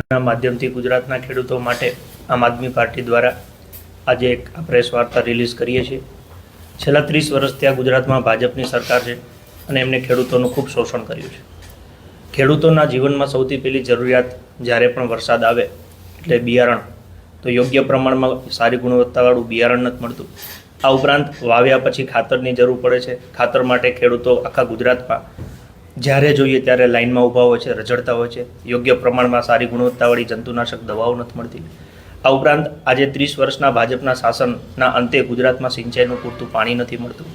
માધ્યમથી ગુજરાતના ખેડૂતો માટે આમ આદમી પાર્ટી દ્વારા આજે એક પ્રેસ વાર્તા રિલીઝ કરીએ છીએ। છેલ્લા 30 વર્ષથી આ ગુજરાતમાં ભાજપની સરકાર છે અને એમને ખેડૂતોનું ખૂબ શોષણ કર્યું છે। ખેડૂતોના જીવનમાં સૌથી પહેલી જરૂરિયાત જ્યારે પણ વરસાદ આવે એટલે બિયારણ, તો યોગ્ય પ્રમાણમાં સારી ગુણવત્તાવાળું બિયારણ નથી મળતું। આ ઉપરાંત વાવ્યા પછી ખાતરની જરૂર પડે છે। ખાતર માટે ખેડૂતો આખા ગુજરાતમાં જ્યારે જોઈએ ત્યારે લાઇનમાં ઊભા હોય છે, રઝળતા હોય છે। યોગ્ય પ્રમાણમાં સારી ગુણવત્તાવાળી જંતુનાશક દવાઓ નથી મળતી। આ ઉપરાંત આજે 30 વર્ષના ભાજપના શાસનના અંતે ગુજરાતમાં સિંચાઈનું પૂરતું પાણી નથી મળતું।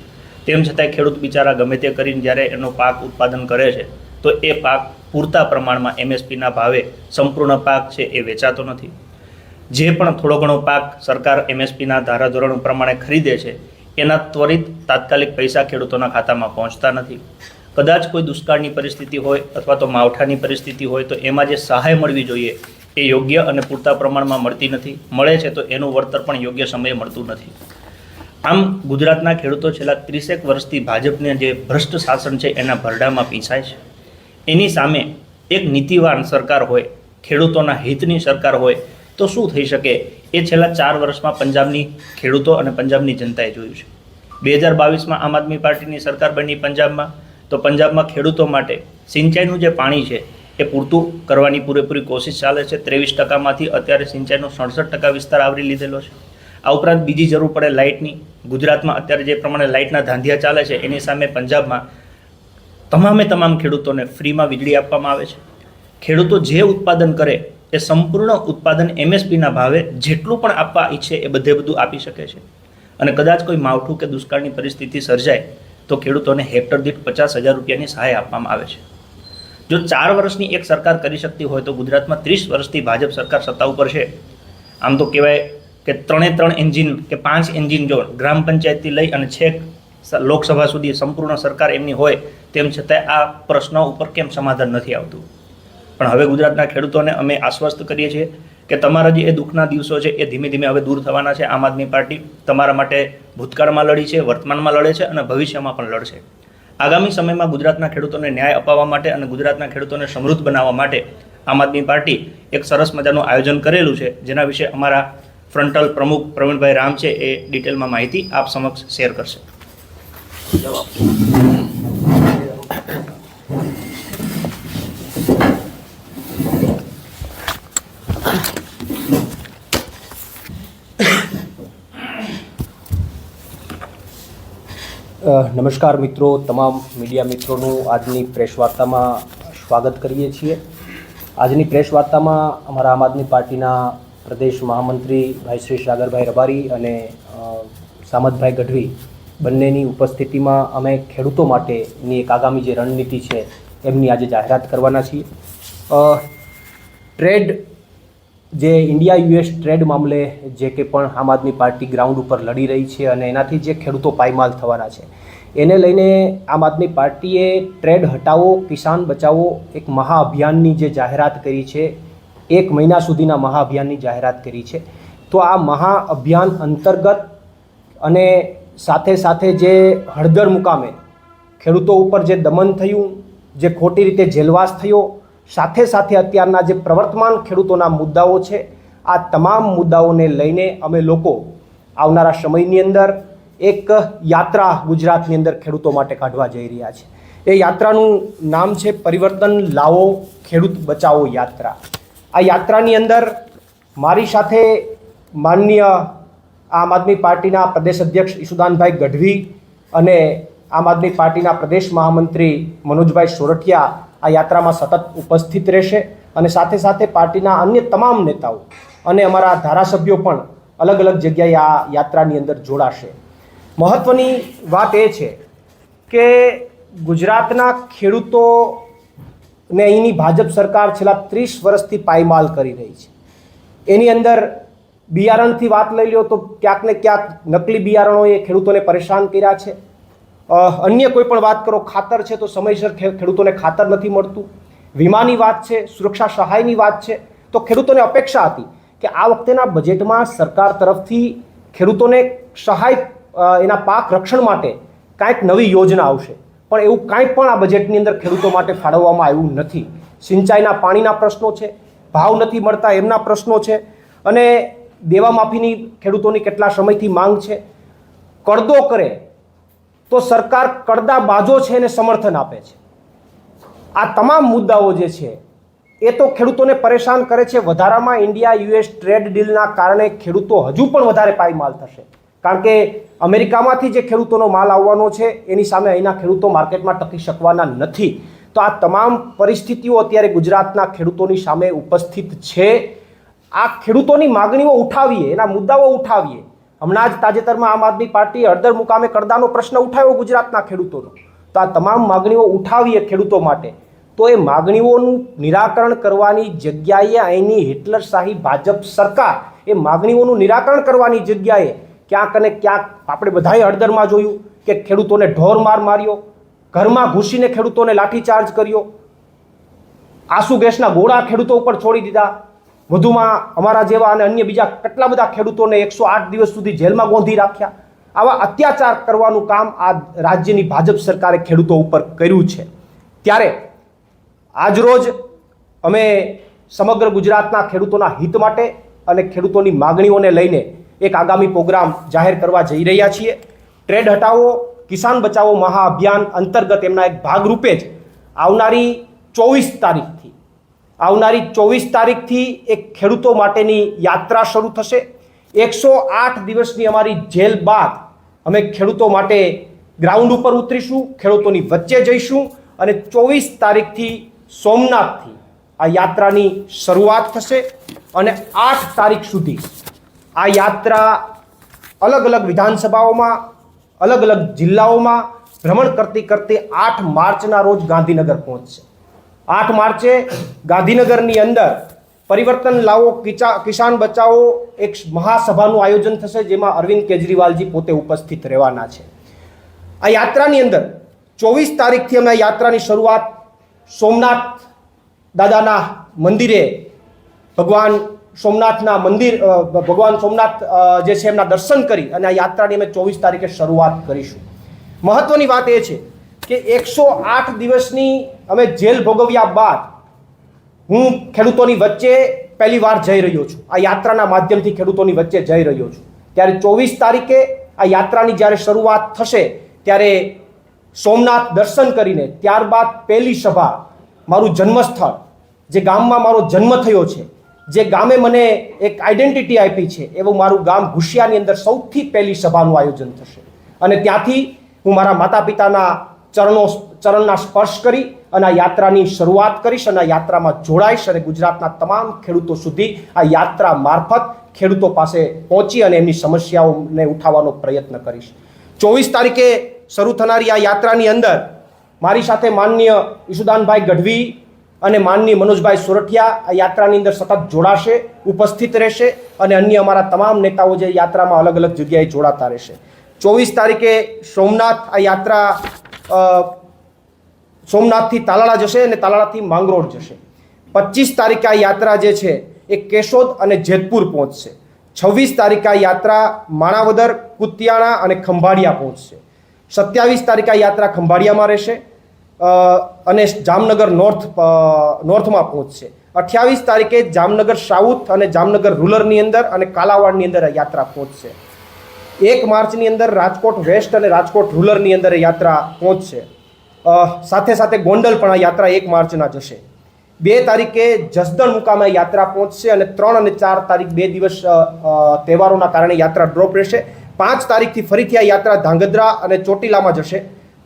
તેમ છતાંય ખેડૂત બિચારા ગમે તે કરીને જ્યારે એનો પાક ઉત્પાદન કરે છે તો એ પાક પૂરતા પ્રમાણમાં MSPના ભાવે સંપૂર્ણ પાક છે એ વેચાતો નથી। જે પણ થોડો ઘણો પાક સરકાર MSPના ધારાધોરણ પ્રમાણે ખરીદે છે એના ત્વરિત તાત્કાલિક પૈસા ખેડૂતોના ખાતામાં પહોંચતા નથી। કદાચ કોઈ દુષ્કાળની પરિસ્થિતિ હોય અથવા તો માવઠાની પરિસ્થિતિ હોય તો એમાં જે સહાય મળવી જોઈએ એ યોગ્ય અને પૂરતા પ્રમાણમાં મળતી નથી। મળે છે તો એનું વળતર પણ યોગ્ય સમયે મળતું નથી। આમ ગુજરાતના ખેડૂતો છેલ્લા 30 વર્ષથી ભાજપને જે ભ્રષ્ટ શાસન છે એના ભરડામાં પીસાય છે। એની સામે એક નીતિવાન સરકાર હોય, ખેડૂતોના હિતની સરકાર હોય તો શું થઈ શકે એ છેલ્લા 4 વર્ષમાં પંજાબની ખેડૂતો અને પંજાબની જનતાએ જોયું છે। 2022માં આમ આદમી પાર્ટીની સરકાર બની પંજાબમાં, તો પંજાબમાં ખેડૂતો માટે સિંચાઈનું જે પાણી છે એ પૂરતું કરવાની પૂરેપૂરી કોશિશ ચાલે છે। 23%માંથી અત્યારે સિંચાઈનો 67% વિસ્તાર આવરી લીધેલો છે। આ ઉપરાંત બીજી જરૂર પડે લાઇટની। ગુજરાતમાં અત્યારે જે પ્રમાણે લાઇટના ધાંધિયા ચાલે છે એની સામે પંજાબમાં તમામ ખેડૂતોને ફ્રીમાં વીજળી આપવામાં આવે છે। ખેડૂતો જે ઉત્પાદન કરે એ સંપૂર્ણ ઉત્પાદન MSPના ભાવે જેટલું પણ આપવા ઈચ્છે એ બધું આપી શકે છે। અને કદાચ કોઈ માવઠું કે દુષ્કાળની પરિસ્થિતિ સર્જાય તો ખેડૂતોને હેક્ટર દીઠ 50,000 રૂપિયાની સહાય આપવામાં આવે છે। જો 4 વર્ષની એક સરકાર કરી શકતી હોય તો ગુજરાતમાં 30 વર્ષથી ભાજપ સરકાર સત્તા ઉપર છે। આમ તો કહેવાય કે 3 એન્જિન કે 5 એન્જિન જો ગ્રામ પંચાયતથી લઈ અને છેક લોકસભા સુધી સંપૂર્ણ સરકાર એમની હોય, તેમ છતાં આ પ્રશ્નો ઉપર કેમ સમાધાન નથી આવતું? પણ હવે ગુજરાતના ખેડૂતોને અમે આશ્વસ્ત કરીએ છીએ કે તમારા જે એ દુઃખના દિવસો છે એ ધીમે ધીમે હવે દૂર થવાના છે। આમ આદમી પાર્ટી તમારા માટે ભૂતકાળમાં લડી છે, વર્તમાનમાં લડે છે અને ભવિષ્યમાં પણ લડશે। આગામી સમયમાં ગુજરાતના ખેડૂતોને ન્યાય અપાવવા માટે અને ગુજરાતના ખેડૂતોને સમૃદ્ધ બનાવવા માટે આમ આદમી પાર્ટી એક સરસ મજાનું આયોજન કરેલું છે, જેના વિશે અમારા ફ્રન્ટલ પ્રમુખ પ્રવીણભાઈ રામ છે એ ડિટેલમાં માહિતી આપ સમક્ષ શેર કરશે। નમસ્કાર મિત્રો, તમામ મીડિયા મિત્રોનું આજની પ્રેસ વાર્તામાં સ્વાગત કરીએ છીએ। આજની પ્રેસ વાર્તામાં અમારા આમ આદમી પાર્ટીના પ્રદેશ મહામંત્રી ભાઈ શ્રી સાગરભાઈ રબારી અને સામતભાઈ ગઢવી બંનેની ઉપસ્થિતિમાં અમે ખેડૂતો માટેની એક આગામી જે રણનીતિ છે એમની આજે જાહેરાત કરવાના છીએ। ટ્રેડ જે ઇન્ડિયા US ટ્રેડ મામલે જે કે પણ આમ આદમી પાર્ટી ગ્રાઉન્ડ ઉપર લડી રહી છે અને એનાથી જે ખેડૂતો પાયમાલ થવાના છે એને લઈને આમ આદમી પાર્ટીએ ટ્રેડ હટાવો કિસાન બચાવો એક મહાઅભિયાનની જે જાહેરાત કરી છે, 1 મહિના સુધીના મહાઅભિયાનની જાહેરાત કરી છે। તો આ મહાઅભિયાન અંતર્ગત અને સાથે જે હળદર મુકામે ખેડૂતો ઉપર જે દમન થયું, જે ખોટી રીતે જેલવાસ થયો, સાથે અત્યારના જે પ્રવર્તમાન ખેડૂતોના મુદ્દાઓ છે, આ તમામ મુદ્દાઓને લઈને અમે લોકો આવનારા સમયની અંદર એક યાત્રા ગુજરાતની અંદર ખેડૂતો માટે કાઢવા જઈ રહ્યા છે। એ યાત્રાનું નામ છે પરિવર્તન લાવો ખેડૂત બચાવો યાત્રા। આ યાત્રાની અંદર મારી સાથે માનનીય આમ આદમી પાર્ટીના પ્રદેશ અધ્યક્ષ ઈશુદાનભાઈ ગઢવી અને આમ આદમી પાર્ટીના પ્રદેશ મહામંત્રી મનોજભાઈ સોરઠિયા આ યાત્રામાં સતત ઉપસ્થિત રહેશે અને સાથે પાર્ટીના અન્ય તમામ નેતાઓ અને અમારા ધારાસભ્યો પણ અલગ જગ્યાએ આ યાત્રાની અંદર જોડાશે। મહત્ત્વની વાત એ છે કે ગુજરાતના ખેડૂતોને અહીંની ભાજપ સરકાર છેલ્લા 30 વર્ષથી પાયમાલ કરી રહી છે। એની અંદર બિયારણથી વાત લઈ લો તો ક્યાંક ને ક્યાંક નકલી બિયારણોએ ખેડૂતોને પરેશાન કર્યા છે। અન્ય કોઈ પણ વાત કરો, ખાતર છે તો સમયસર ખેડૂતોને ખાતર નથી મળતું। વીમાની વાત છે, સુરક્ષા સહાયની વાત છે, તો ખેડૂતોને અપેક્ષા હતી કે આ વખતેના બજેટમાં સરકાર તરફથી ખેડૂતોને સહાય એના પાક રક્ષણ માટે કાંઈક નવી યોજના આવશે, પણ એવું કાંઈ પણ આ બજેટની અંદર ખેડૂતો માટે ફાળવવામાં આવ્યું નથી। સિંચાઈના પાણીના પ્રશ્નો છે, ભાવ નથી મળતા એમના પ્રશ્નો છે, અને દેવા માફીની ખેડૂતોની કેટલા સમયથી માંગ છે. કરદો કરે તો સરકાર કરદા બાજો છે એને સમર્થન આપે છે. આ તમામ મુદ્દાઓ જે છે એ તો ખેડૂતોને પરેશાન કરે છે. વધારામાં ઇન્ડિયા યુએસ ટ્રેડ ડીલના કારણે ખેડૂતો હજુ પણ વધારે પાયમાલ થશે, કારણ કે અમેરિકામાંથી જે ખેડૂતોનો માલ આવવાનો છે એની સામે અહીંના ખેડૂતો માર્કેટમાં ટકી શકવાના નથી. તો આ તમામ પરિસ્થિતિઓ અત્યારે ગુજરાતના ખેડૂતોની સામે ઉપસ્થિત છે. આ ખેડૂતોની માગણીઓ ઉઠાવીએ, એના મુદ્દાઓ ઉઠાવીએ. હમણાં જ તાજેતરમાં આમ આદમી પાર્ટીએ હળદર મુકામે કરદાનો પ્રશ્ન ઉઠાવ્યો ગુજરાતના ખેડૂતોનો. તો આ તમામ માગણીઓ ઉઠાવીએ ખેડૂતો માટે, તો એ માગણીઓનું નિરાકરણ કરવાની જગ્યાએ અહીંની હિટલરશાહી ભાજપ સરકાર એ માગણીઓનું નિરાકરણ કરવાની જગ્યાએ ક્યાંક અને ક્યાંક આપણે બધાએ હળદરમાં જોયું કે ખેડૂતોને ઢોર માર માર્યો, ઘરમાં ઘૂસીને ખેડૂતોને લાઠીચાર્જ કર્યો, આંસુ ગેસના ગોળા ખેડૂતો ઉપર છોડી દીધા. વધુમાં અમારા જેવા અને અન્ય બીજા કેટલા બધા ખેડૂતોને 108 દિવસ સુધી જેલમાં ગોંધી રાખ્યા. આવા અત્યાચાર કરવાનું કામ આ રાજ્યની ભાજપ સરકારે ખેડૂતો ઉપર કર્યું છે. ત્યારે આજરોજ અમે સમગ્ર ગુજરાતના ખેડૂતોના હિત માટે અને ખેડૂતોની માગણીઓને લઈને એક આગામી પ્રોગ્રામ જાહેર કરવા જઈ રહ્યા છીએ. ટ્રેડ હટાવો કિસાન બચાવો મહાઅભિયાન અંતર્ગત એમના એક ભાગરૂપે જ આવનારી 24 તારીખથી એક ખેડૂતો માટેની યાત્રા શરૂ થશે. 108 દિવસની અમારી જેલ બાદ અમે ખેડૂતો માટે ગ્રાઉન્ડ ઉપર ઉતરીશું, ખેડૂતોની વચ્ચે જઈશું, અને 24 તારીખથી સોમનાથથી આ યાત્રાની શરૂઆત થશે અને 8 તારીખ સુધી આ યાત્રા અલગ અલગ વિધાનસભાઓમાં, અલગ અલગ જિલ્લાઓમાં ભ્રમણ કરતી 8 માર્ચના રોજ ગાંધીનગર પહોંચશે. 8 માર્ચે ગાંધીનગરની અંદર પરિવર્તન લાવો કિસાન બચાવો એક મહાસભાનું આયોજન થશે, જેમાં અરવિંદ કેજરીવાલજી પોતે ઉપસ્થિત રહેવાના છે. આ યાત્રાની અંદર 24 તારીખથી અમે આ યાત્રાની શરૂઆત સોમનાથ દાદાના મંદિરે ભગવાન સોમનાથ જે છે એમના દર્શન કરી અને આ યાત્રાની અમે 24 તારીખે શરૂઆત કરીશું. મહત્વની વાત એ છે કે 108 દિવસની અમે જેલ ભોગવ્યા બાદ હું ખેડૂતોની વચ્ચે પહેલી વાર જઈ રહ્યો છું. આ યાત્રાના માધ્યમથી ખેડૂતોની વચ્ચે જઈ રહ્યો છું. ત્યારે 24 તારીખે આ યાત્રાની જ્યારે શરૂઆત થશે ત્યારે સોમનાથ દર્શન કરીને ત્યારબાદ પહેલી સભા મારું જન્મસ્થળ, જે ગામમાં મારો જન્મ થયો છે, જે ગામે મને એક આઈડેન્ટિટી આપી છે, એવું મારું ગામ ઘુશિયાની અંદર સૌથી પહેલી સભાનું આયોજન થશે. અને ત્યાંથી હું મારા માતા પિતાના ચરણના સ્પર્શ કરી અને આ યાત્રાની શરૂઆત કરીશ અને આ યાત્રામાં જોડાઈશ અને ગુજરાતના તમામ ખેડૂતો સુધી આ યાત્રા મારફત ખેડૂતો પાસે પહોંચી અને એમની સમસ્યાઓને ઉઠાવવાનો પ્રયત્ન કરીશ. 24 તારીખે શરૂ થનારી આ યાત્રાની અંદર મારી સાથે માનનીય ઈશુદાનભાઈ ગઢવી અને માનનીય મનોજભાઈ સોરઠિયા આ યાત્રાની અંદર સતત જોડાશે, ઉપસ્થિત રહેશે અને અન્ય અમારા તમામ નેતાઓ જે યાત્રામાં અલગ અલગ જગ્યાએ જોડાતા રહેશે. 24 તારીખે સોમનાથ આ યાત્રા સોમનાથથી તાલાળા જશે અને તાલાળાથી માંગરોળ જશે. 25 તારીખે આ યાત્રા જે છે એ કેશોદ અને જેતપુર પહોંચશે. 26 તારીખે આ યાત્રા માણાવદર, કુતિયાણા અને ખંભાળિયા પહોંચશે. 27 તારીખે આ યાત્રા ખંભાળિયામાં રહેશે અને જામનગર નોર્થમાં પહોંચશે. 28 તારીખે જામનગર સાઉથ અને જામનગર રૂરલની અંદર અને કાલાવાડની અંદર આ યાત્રા પહોંચશે. 1 માર્ચની અંદર રાજકોટ વેસ્ટ અને રાજકોટ રૂરલની અંદર યાત્રા પહોંચશે. સાથે સાથે ગોંડલ પણ આ યાત્રા 1 માર્ચના જશે. 2 તારીખે જસદણ મુકામે યાત્રા પહોંચશે અને 3 અને 4 તારીખ 2 દિવસ તહેવારોના કારણે યાત્રા ડ્રોપ રહેશે. 5 તારીખથી ફરીથી આ યાત્રા ધાંગધ્રા અને ચોટીલામાં જશે.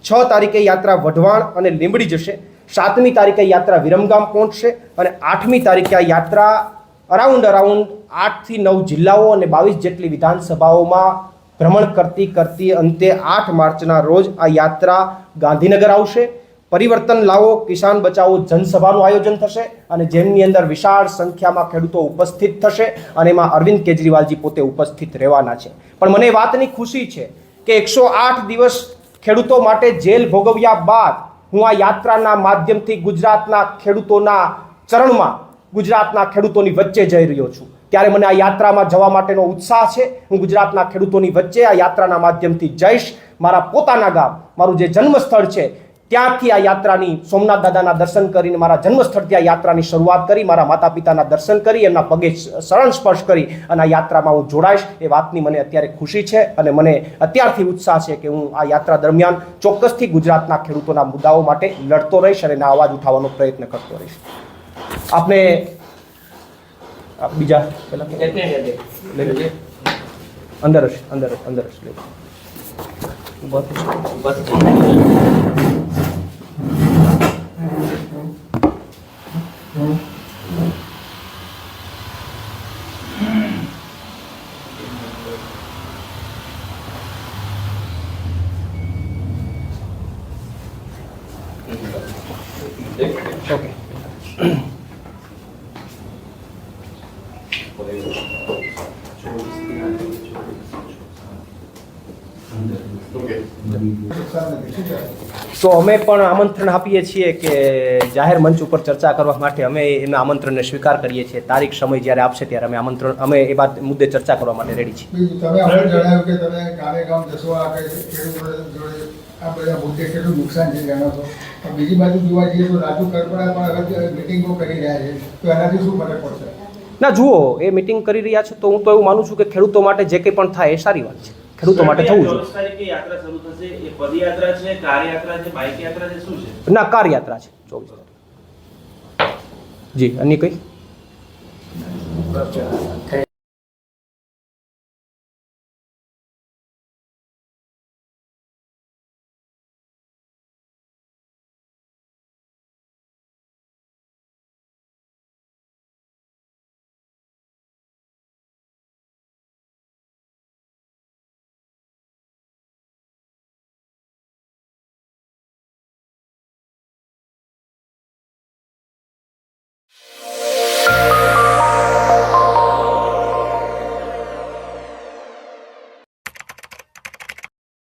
6 તારીખે યાત્રા વઢવાણ અને લીંબડી જશે. 7મી તારીખે યાત્રા વિરમગામ પહોંચશે અને 8મી તારીખે આ યાત્રા અરાઉન્ડ 8 થી 9 જિલ્લાઓ અને 22 જેટલી વિધાનસભાઓમાં ભ્રમણ કરતી અંતે 8 માર્ચના રોજ આ યાત્રા ગાંધીનગર આવશે. પરિવર્તન લાવો કિસાન બચાવો જનસભાનું આયોજન થશે અને જેમની અંદર વિશાળ સંખ્યામાં ખેડૂતો ઉપસ્થિત થશે અને એમાં અરવિંદ કેજરીવાલજી પોતે ઉપસ્થિત રહેવાના છે. પણ મને વાતની ખુશી છે કે 108 દિવસ ખેડૂતો માટે જેલ ભોગવ્યા બાદ હું આ યાત્રાના માધ્યમથી ગુજરાતના ખેડૂતોના ચરણમાં, ગુજરાતના ખેડૂતોની વચ્ચે જઈ રહ્યો છું. ત્યારે મને આ યાત્રામાં જવા માટેનો ઉત્સાહ છે. હું ગુજરાતના ખેડૂતોની વચ્ચે આ યાત્રાના માધ્યમથી જઈશ. મારા પોતાના ગામ, મારું જે જન્મસ્થળ છે ત્યાંથી આ યાત્રાની સોમનાથ દાદાના દર્શન કરીને મારા જન્મસ્થળથી આ યાત્રાની શરૂઆત કરી, મારા માતા પિતાના દર્શન કરી, એમના પગે શરણ સ્પર્શ કરી અને આ યાત્રામાં હું જોડાઈશ એ વાતની મને અત્યારે ખુશી છે અને મને અત્યારથી ઉત્સાહ છે કે હું આ યાત્રા દરમિયાન ચોક્કસથી ગુજરાતના ખેડૂતોના મુદ્દાઓ માટે લડતો રહીશ અને એના અવાજ ઉઠાવવાનો પ્રયત્ન કરતો રહીશ. આપને બીજા પેલા અંદર હશે, અંદર હશે. ઓકે. તો અમે પણ આમંત્રણ આપીએ છીએ કે જાહેર મંચ ઉપર ચર્ચા કરવા માટે અમે એના આમંત્રણને સ્વીકાર કરીએ છીએ. તારીખ સમય જ્યારે આપશે ત્યારે અમે એ વાત મુદ્દે ચર્ચા કરવા માટે રેડી છીએ. તમે આપણે જણાવ્યું કે તમે ગામે ગામ જશો, આ ખેડૂતો જોડે આ બધા મુદ્દે કેટલું નુકસાન છે જાણો છો. પણ બીજી બાજુ જોવા જઈએ તો રાજુ કરપડા પણ હવે મિટિંગો કરી રહ્યા છે, તો એનાથી શું ફરક પડશે? ના જુઓ, એ મિટિંગ કરી રહ્યા છે તો હું તો એવું માનું છું કે ખેડૂતો માટે જે કંઈ પણ થાય એ સારી વાત છે. ખેડૂતો માટે થવું જોઈએ. 24 તારીખે યાત્રા શરૂ થશે. એ પદયાત્રા છે, કાર યાત્રા છે, બાઇક યાત્રા છે, શું છે? ના, કાર યાત્રા છે 24 તારીખ. જી, અન્ય કંઈ?